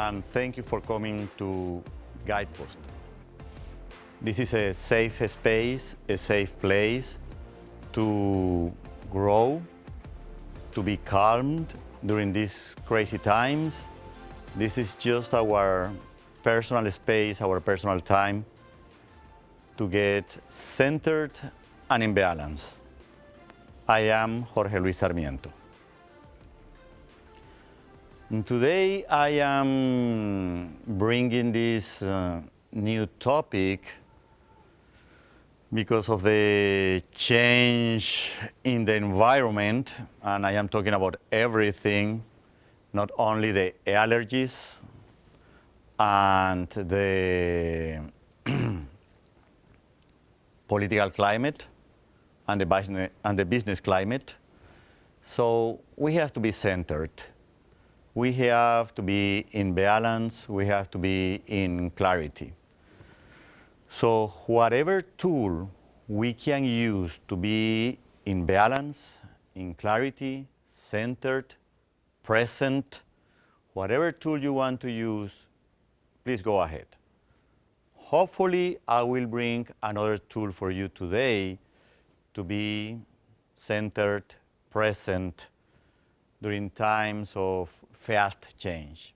and thank you for coming to Guidepost. This is a safe space, a safe place to grow, to be calmed during these crazy times. This is just our personal space, our personal time to get centered and in balance. I am Jorge Luis Sarmiento. And today I am bringing this new topic because of the change in the environment, and I am talking about everything, not only the allergies and the political climate and the business climate. So we have to be centered. We have to be in balance. We have to be in clarity. So whatever tool we can use to be in balance, in clarity, centered, present, whatever tool you want to use, please go ahead. Hopefully, I will bring another tool for you today to be centered, present during times of fast change.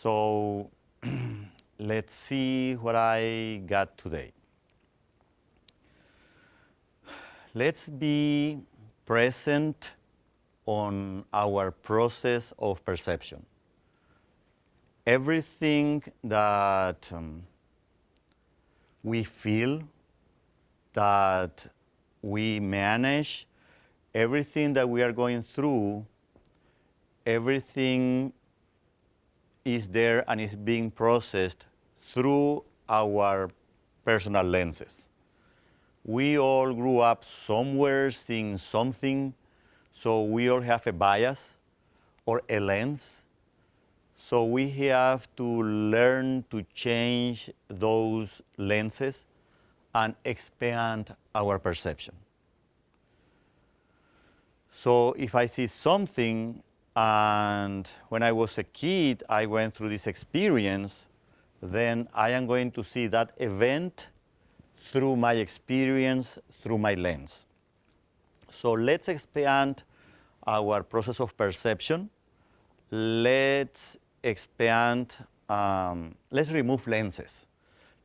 So let's see what I got today. Let's be present on our process of perception. Everything that we feel, that we manage, everything that we are going through, everything is there and is being processed through our personal lenses. We all grew up somewhere seeing something, so we all have a bias or a lens. So we have to learn to change those lenses and expand our perception. So if I see something, and when I was a kid, I went through this experience, then I am going to see that event through my experience, through my lens. So let's expand our process of perception. Let's expand, let's remove lenses.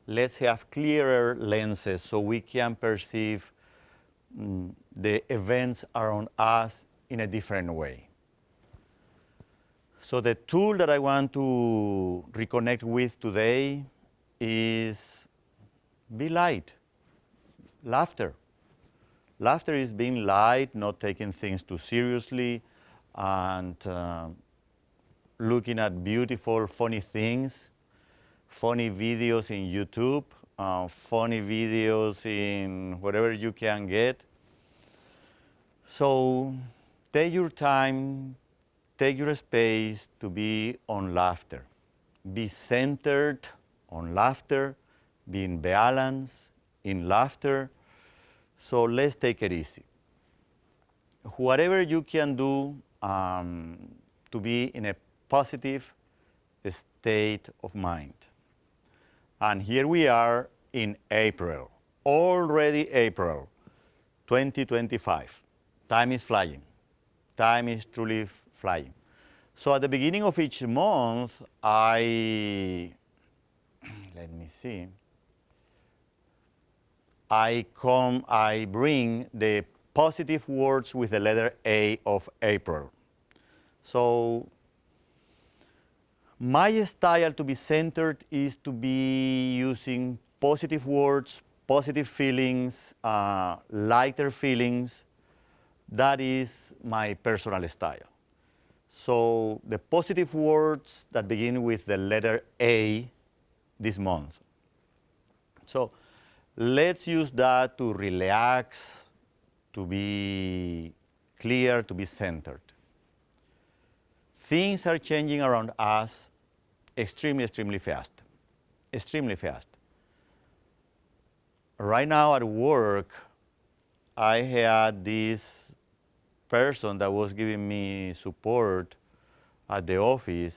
Let's have clearer lenses so we can perceive the events around us in a different way. So the tool that I want to reconnect with today is be light, laughter. Laughter is being light, not taking things too seriously, and looking at beautiful, funny things, funny videos in YouTube, funny videos in whatever you can get. So take your time, take your space to be on laughter. Be centered on laughter, be in balance in laughter. So let's take it easy. Whatever you can do to be in a positive state of mind. And here we are in April, already April 2025. Time is flying. Time is truly flying. So at the beginning of each month, let me see, I bring the positive words with the letter A of April. So my style to be centered is to be using positive words, positive feelings, lighter feelings. That is my personal style. So the positive words that begin with the letter A this month. So let's use that to relax, to be clear, to be centered. Things are changing around us extremely, extremely fast. Extremely fast. Right now at work, I had this person that was giving me support at the office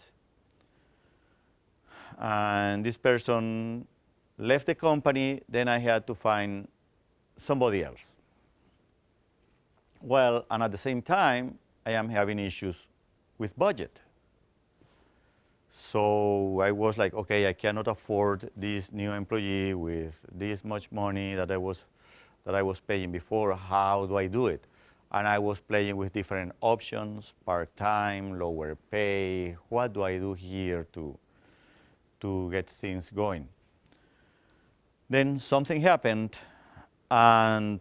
and this person left the company. Then I had to find somebody else. Well, and at the same time, I am having issues with budget. So I was like, okay, I cannot afford this new employee with this much money that I was paying before. How do I do it? And I was playing with different options: part-time, lower pay. What do I do here to get things going? Then something happened, and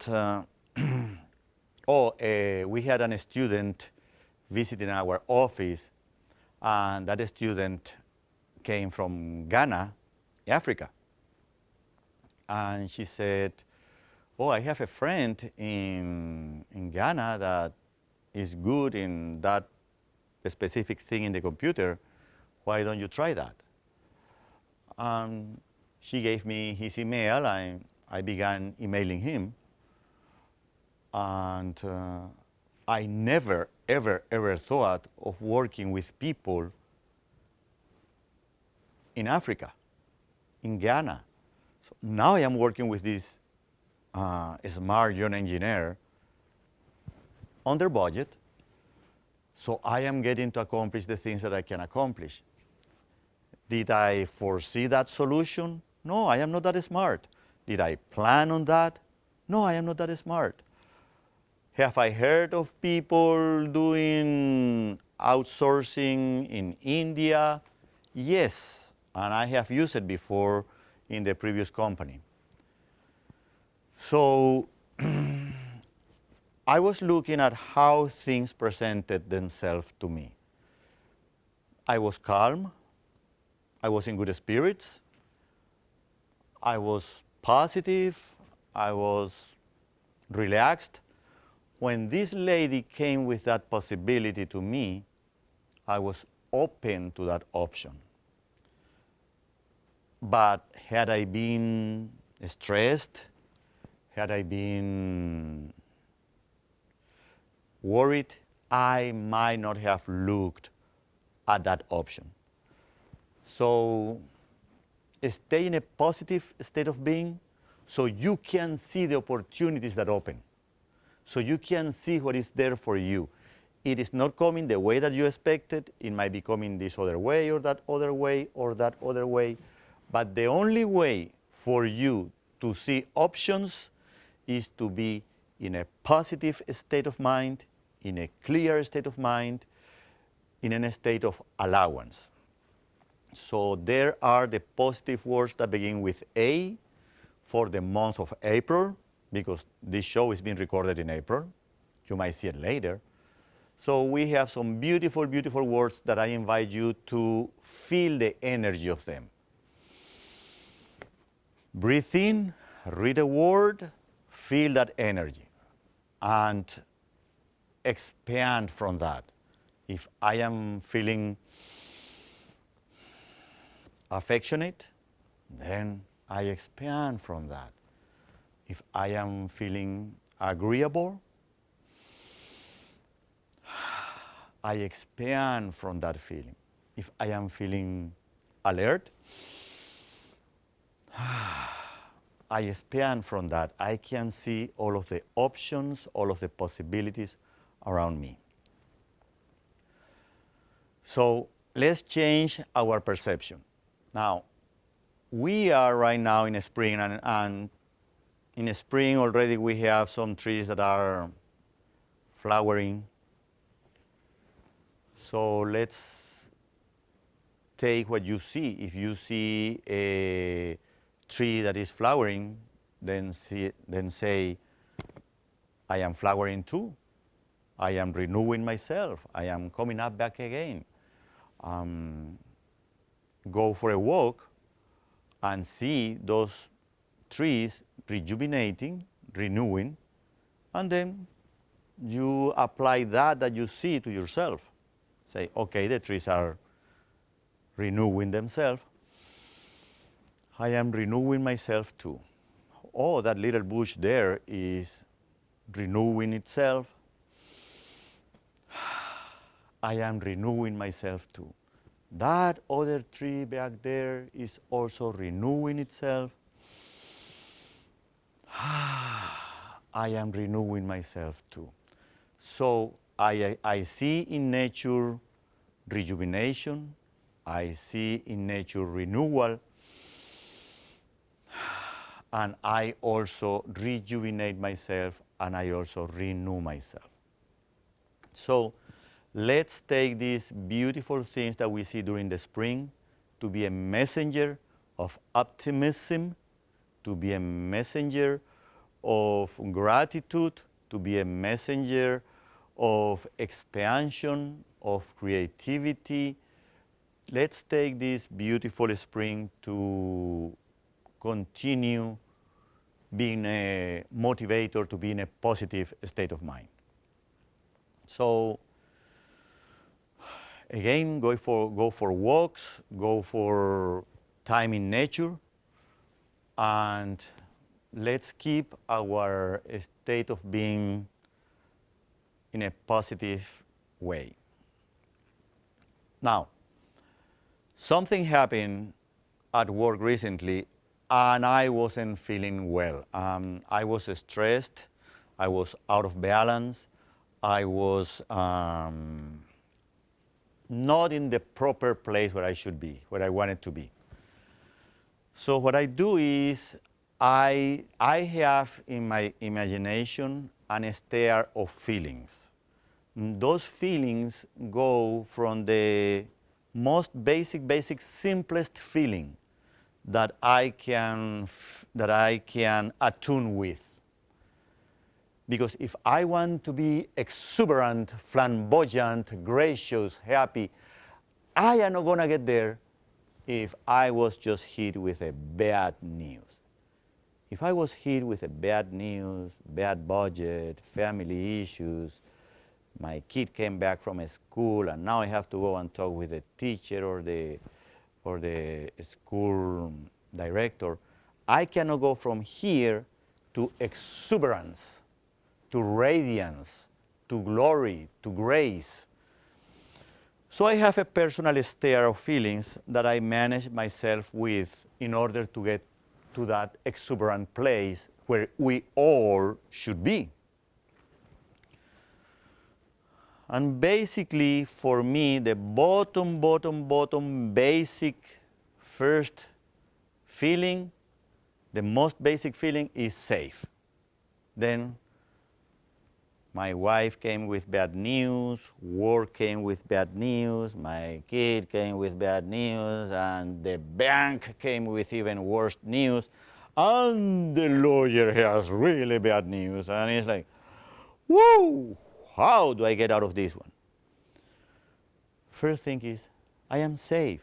we had a student visiting our office, and that student came from Ghana, Africa. And she said, oh, I have a friend in Ghana that is good in that specific thing in the computer. Why don't you try that? She gave me his email, and I began emailing him. And I never, ever thought of working with people in Africa, in Ghana. So now I am working with this smart young engineer under budget. So I am getting to accomplish the things that I can accomplish. Did I foresee that solution? No, I am not that smart. Did I plan on that? No, I am not that smart. Have I heard of people doing outsourcing in India? Yes, and I have used it before in the previous company. So I was looking at how things presented themselves to me. I was calm. I was in good spirits. I was positive. I was relaxed. When this lady came with that possibility to me, I was open to that option. But had I been stressed, had I been worried, I might not have looked at that option. So stay in a positive state of being so you can see the opportunities that open. So you can see what is there for you. It is not coming the way that you expected. It might be coming this other way or that other way or that other way. But the only way for you to see options is to be in a positive state of mind, in a clear state of mind, in a state of allowance. So there are the positive words that begin with A for the month of April, because this show is being recorded in April. You might see it later. So we have some beautiful, beautiful words that I invite you to feel the energy of them. Breathe in, read a word, feel that energy, and expand from that. If I am feeling affectionate, then I expand from that. If I am feeling agreeable, I expand from that feeling. If I am feeling alert, I expand from that. I can see all of the options, all of the possibilities around me. So let's change our perception. Now, we are right now in spring, and in spring already we have some trees that are flowering. So let's take what you see. If you see a tree that is flowering, then say, I am flowering too. I am renewing myself. I am coming up back again. Go for a walk and see those trees rejuvenating, renewing, and then you apply that you see to yourself. Say, okay, the trees are renewing themselves. I am renewing myself too. Oh, that little bush there is renewing itself. I am renewing myself too. That other tree back there is also renewing itself. I am renewing myself too. So I see in nature rejuvenation. I see in nature renewal. And I also rejuvenate myself and I also renew myself. So let's take these beautiful things that we see during the spring to be a messenger of optimism, to be a messenger of gratitude, to be a messenger of expansion, of creativity. Let's take this beautiful spring to continue being a motivator, to be in a positive state of mind. So again, go for walks, go for time in nature, and let's keep our state of being in a positive way. Now, something happened at work recently and I wasn't feeling well. I was stressed, I was out of balance, I was not in the proper place where I should be, where I wanted to be. So what I do is I have in my imagination an stair of feelings. Those feelings go from the most basic, simplest feeling that I can attune with. Because if I want to be exuberant, flamboyant, gracious, happy, I am not going to get there if I was just hit with a bad news. If I was hit with a bad news, bad budget, family issues, my kid came back from a school and now I have to go and talk with the teacher or the school director, I cannot go from here to exuberance, to radiance, to glory, to grace. So I have a personal stair of feelings that I manage myself with in order to get to that exuberant place where we all should be. And basically, for me, the bottom basic first feeling, the most basic feeling is safe. Then my wife came with bad news, work came with bad news, my kid came with bad news, and the bank came with even worse news, and the lawyer has really bad news. And it's like, whoa, how do I get out of this one? First thing is, I am safe.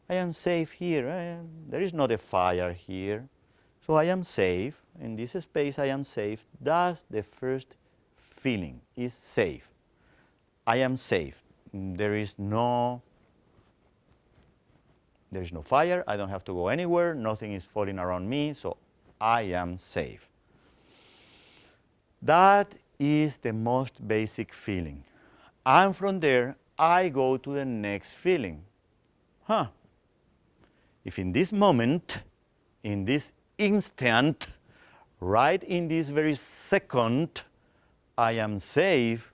I am safe here. There is not a fire here. So I am safe. In this space, I am safe. That's the first feeling, is safe. I am safe. There is no fire. I don't have to go anywhere. Nothing is falling around me. So I am safe. That is the most basic feeling. And from there, I go to the next feeling. If in this moment, in this instant, right in this very second, I am safe,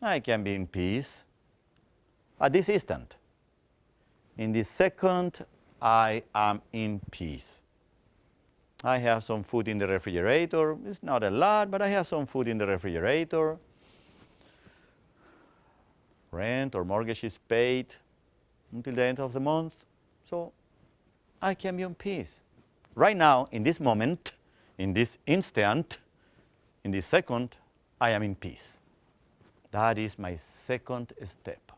I can be in peace. At this instant, in this second, I am in peace. I have some food in the refrigerator. It's not a lot, but I have some food in the refrigerator. Rent or mortgage is paid until the end of the month. So I can be in peace. Right now, in this moment, in this instant, in this second, I am in peace. That is my second step.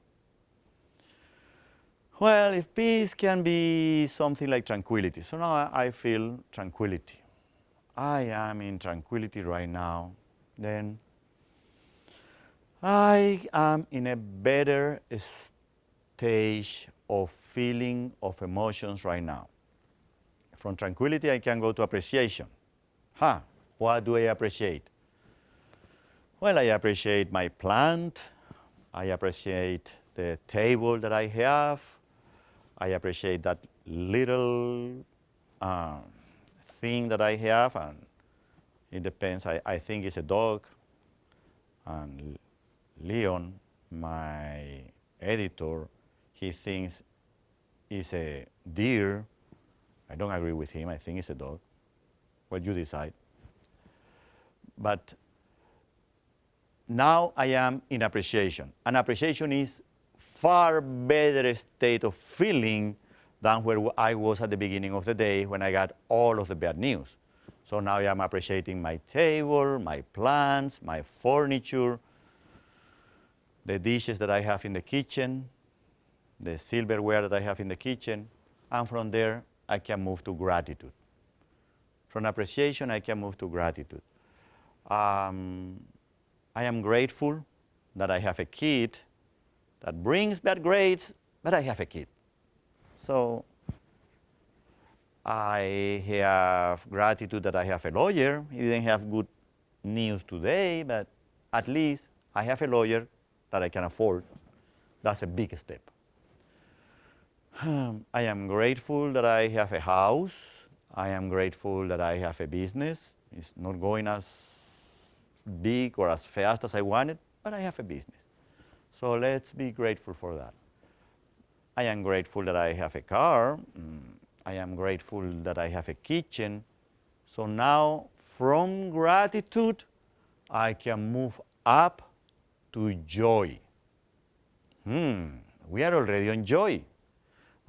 Well, if peace can be something like tranquility. So now I feel tranquility. I am in tranquility right now. Then I am in a better stage of feeling, of emotions right now. From tranquility, I can go to appreciation. What do I appreciate? Well, I appreciate my plant. I appreciate the table that I have. I appreciate that little thing that I have, and it depends. I think it's a dog, and Leon, my editor, he thinks it's a deer. I don't agree with him. I think it's a dog. Well, you decide. But now I am in appreciation. And appreciation is far better state of feeling than where I was at the beginning of the day when I got all of the bad news. So now I am appreciating my table, my plants, my furniture, the dishes that I have in the kitchen, the silverware that I have in the kitchen, and from there I can move to gratitude. From appreciation, I can move to gratitude. I am grateful that I have a kid that brings bad grades, but I have a kid. So I have gratitude that I have a lawyer. He didn't have good news today, but at least I have a lawyer that I can afford. That's a big step. I am grateful that I have a house. I am grateful that I have a business. It's not going as big or as fast as I wanted, but I have a business. So let's be grateful for that. I am grateful that I have a car. I am grateful that I have a kitchen. So now from gratitude, I can move up to joy. We are already on joy.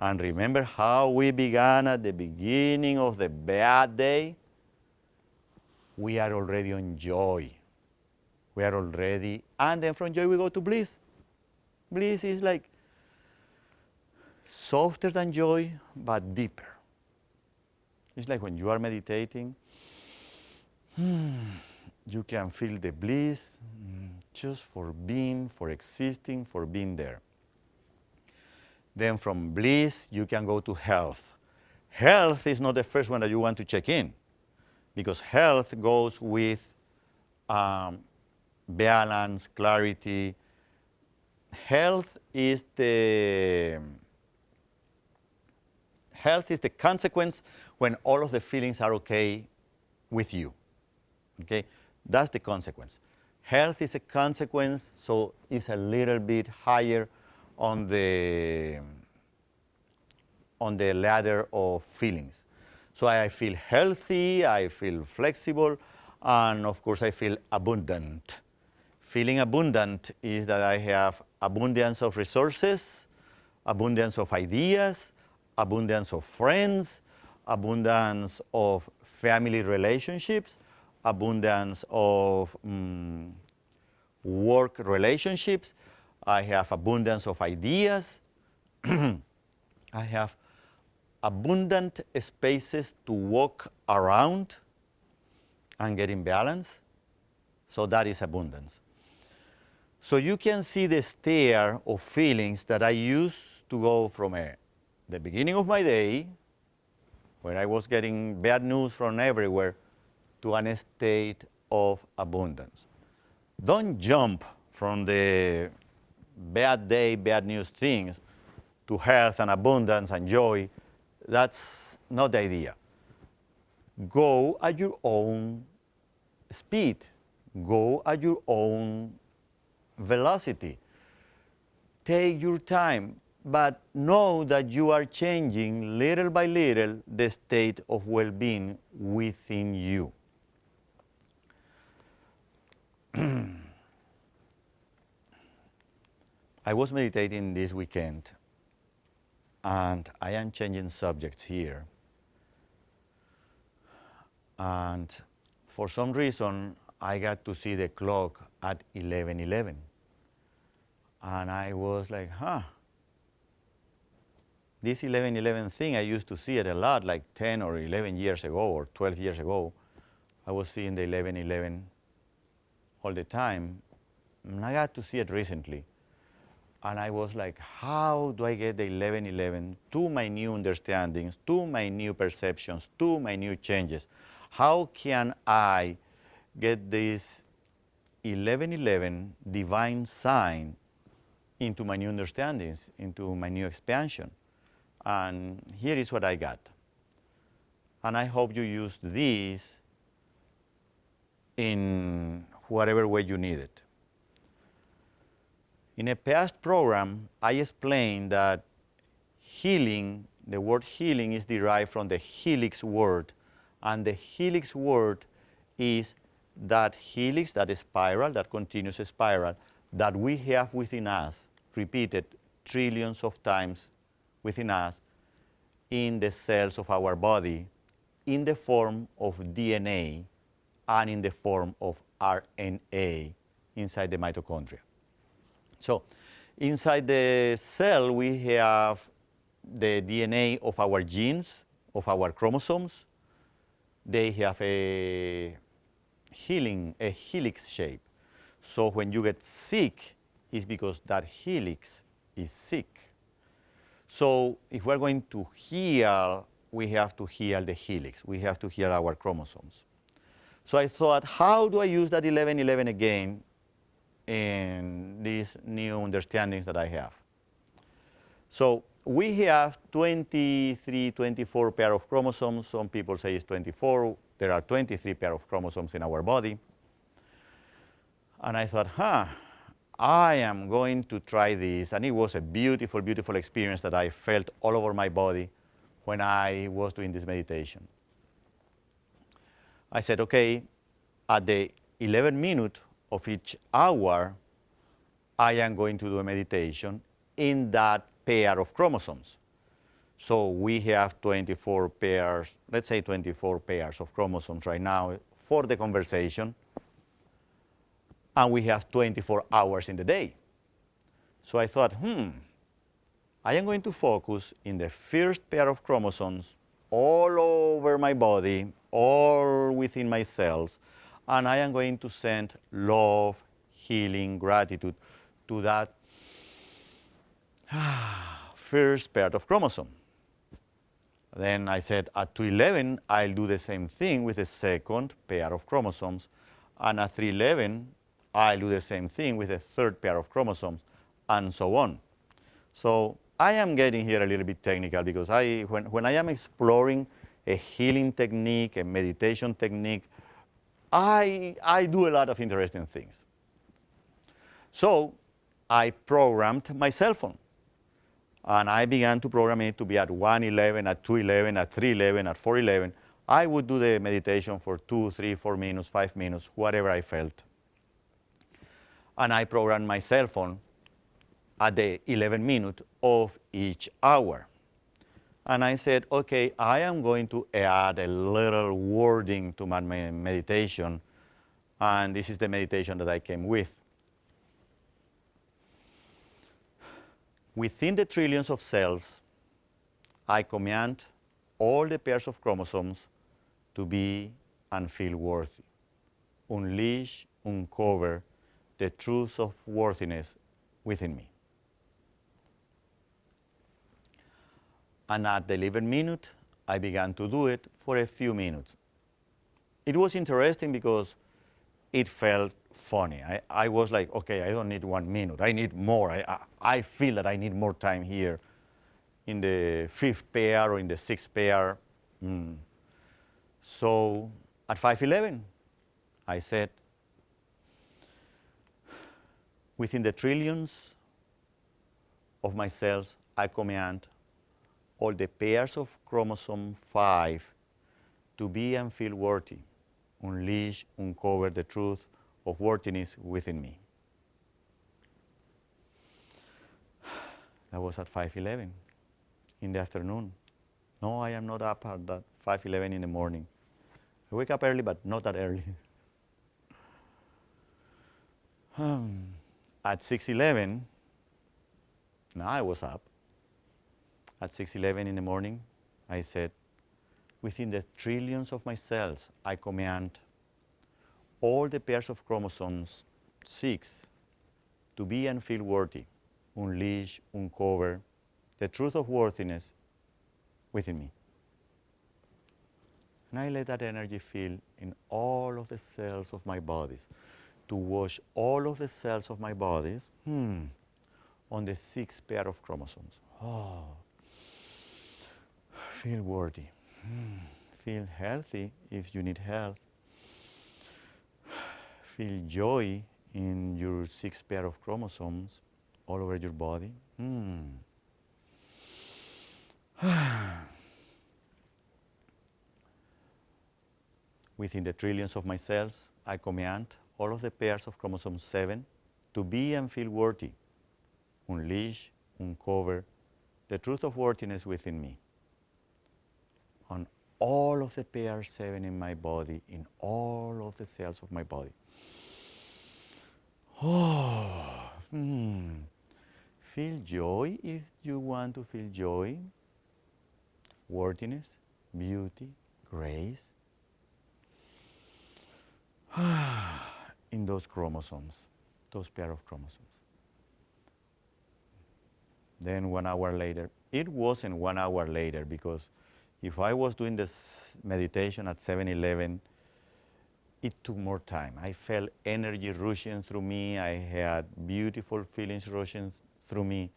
And remember how we began at the beginning of the bad day? We are already on joy. We are already, and then from joy we go to bliss. Bliss is like softer than joy, but deeper. It's like when you are meditating, you can feel the bliss just for being, for existing, for being there. Then from bliss, you can go to health. Health is not the first one that you want to check in, because health goes with balance, clarity. Health is the consequence when all of the feelings are okay with you. Okay, that's the consequence. Health is a consequence, so it's a little bit higher on the ladder of feelings. So I feel healthy, I feel flexible, and of course I feel abundant. Feeling abundant is that I have abundance of resources, abundance of ideas, abundance of friends, abundance of family relationships, abundance of work relationships. I have abundance of ideas. I have abundant spaces to walk around and get in balance. So that is abundance. So you can see the stair of feelings that I used to go from the beginning of my day, when I was getting bad news from everywhere, to a state of abundance. Don't jump from the bad day, bad news things to health and abundance and joy. That's not the idea. Go at your own speed. Go at your own velocity. Take your time, but know that you are changing little by little the state of well-being within you. I was meditating this weekend, and I am changing subjects here. And for some reason, I got to see the clock at 11:11. And I was like, this 11:11 thing, I used to see it a lot, like 10 or 11 years ago or 12 years ago. I was seeing the 11:11 all the time. And I got to see it recently. And I was like, how do I get the 11:11 to my new understandings, to my new perceptions, to my new changes? How can I get this 11:11 divine sign into my new understandings, into my new expansion. And here is what I got. And I hope you use this in whatever way you need it. In a past program, I explained that healing, the word healing is derived from the helix word. And the helix word is that helix, that spiral, that continuous spiral, that we have within us, repeated trillions of times within us, in the cells of our body, in the form of DNA and in the form of RNA inside the mitochondria. So inside the cell, we have the DNA of our genes, of our chromosomes. They have a helix shape. So when you get sick, it's because that helix is sick. So if we're going to heal, we have to heal the helix. We have to heal our chromosomes. So I thought, how do I use that 1111 again in these new understandings that I have? So we have 23, 24 pair of chromosomes. Some people say it's 24. There are 23 pair of chromosomes in our body. And I thought, I am going to try this. And it was a beautiful, beautiful experience that I felt all over my body when I was doing this meditation. I said, okay, at the 11th minute of each hour, I am going to do a meditation in that pair of chromosomes. So we have 24 pairs, let's say 24 pairs of chromosomes right now for the conversation. And we have 24 hours in the day. So I thought, I am going to focus in the first pair of chromosomes all over my body, all within my cells, and I am going to send love, healing, gratitude to that first pair of chromosome. Then I said at 211, I'll do the same thing with the second pair of chromosomes, and at 311, I'll do the same thing with the third pair of chromosomes, and so on. So I am getting here a little bit technical because when I am exploring a healing technique, a meditation technique, I do a lot of interesting things. So I programmed my cell phone. And I began to program it to be at 111, at 211, at 311, at 411. I would do the meditation for 2, 3, 4 minutes, 5 minutes, whatever I felt. And I programmed my cell phone at the 11th minute of each hour. And I said, okay, I am going to add a little wording to my meditation. And this is the meditation that I came with. Within the trillions of cells, I command all the pairs of chromosomes to be and feel worthy. Unleash, uncover the truth of worthiness within me. And at the 11th minute, I began to do it for a few minutes. It was interesting because it felt funny. I was like, okay, I don't need 1 minute. I need more. I feel that I need more time here in the 5th pair or in the 6th pair. So at 511, I said, within the trillions of my cells, I command all the pairs of chromosome 5 to be and feel worthy. Unleash, uncover the truth of worthiness within me. That was at 5:11 in the afternoon. No, I am not up at that 5:11 in the morning. I wake up early, but not that early. At 6:11, now I was up. At 6:11 in the morning, I said, within the trillions of my cells, I command all the pairs of chromosomes 6 to be and feel worthy, unleash, uncover the truth of worthiness within me. And I let that energy fill in all of the cells of my bodies to wash all of the cells of my bodies on the 6th pair of chromosomes. Oh, feel worthy. Feel healthy if you need health. Feel joy in your 6th pair of chromosomes all over your body. Within the trillions of my cells, I command all of the pairs of chromosome 7 to be and feel worthy. Unleash, uncover the truth of worthiness within me. On all of the pair 7 in my body, in all of the cells of my body. Oh, Feel joy if you want to feel joy, worthiness, beauty, grace. In those chromosomes, those pair of chromosomes. Then 1 hour later, it wasn't 1 hour later, because if I was doing this meditation at 7-11, it took more time. I felt energy rushing through me. I had beautiful feelings rushing through me,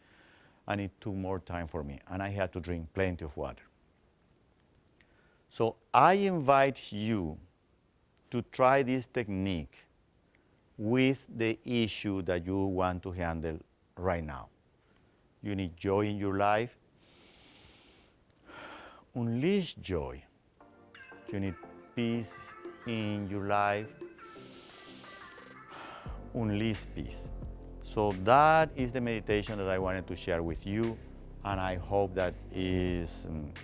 and it took more time for me, and I had to drink plenty of water. So I invite you to try this technique with the issue that you want to handle right now. You need joy in your life. Unleash joy. You need peace in your life. Unleash peace. So that is the meditation that I wanted to share with you, and I hope that is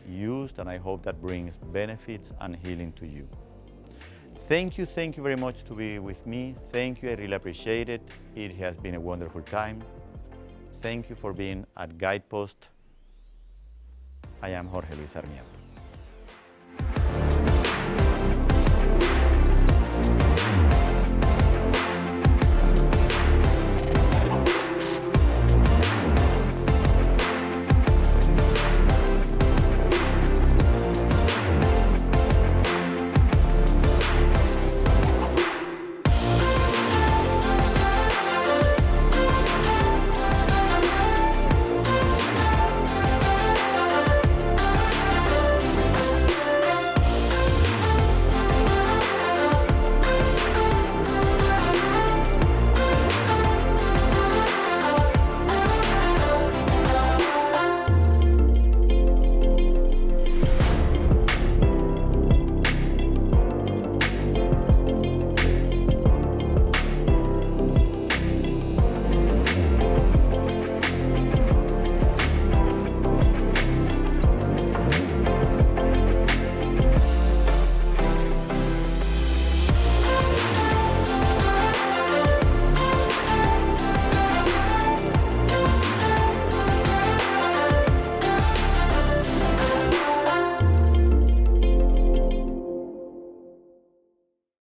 used, and I hope that brings benefits and healing to you. Thank you very much to be with me. Thank you, I really appreciate it. It has been a wonderful time. Thank you for being at Guidepost. I am Jorge Luis Sarmiento.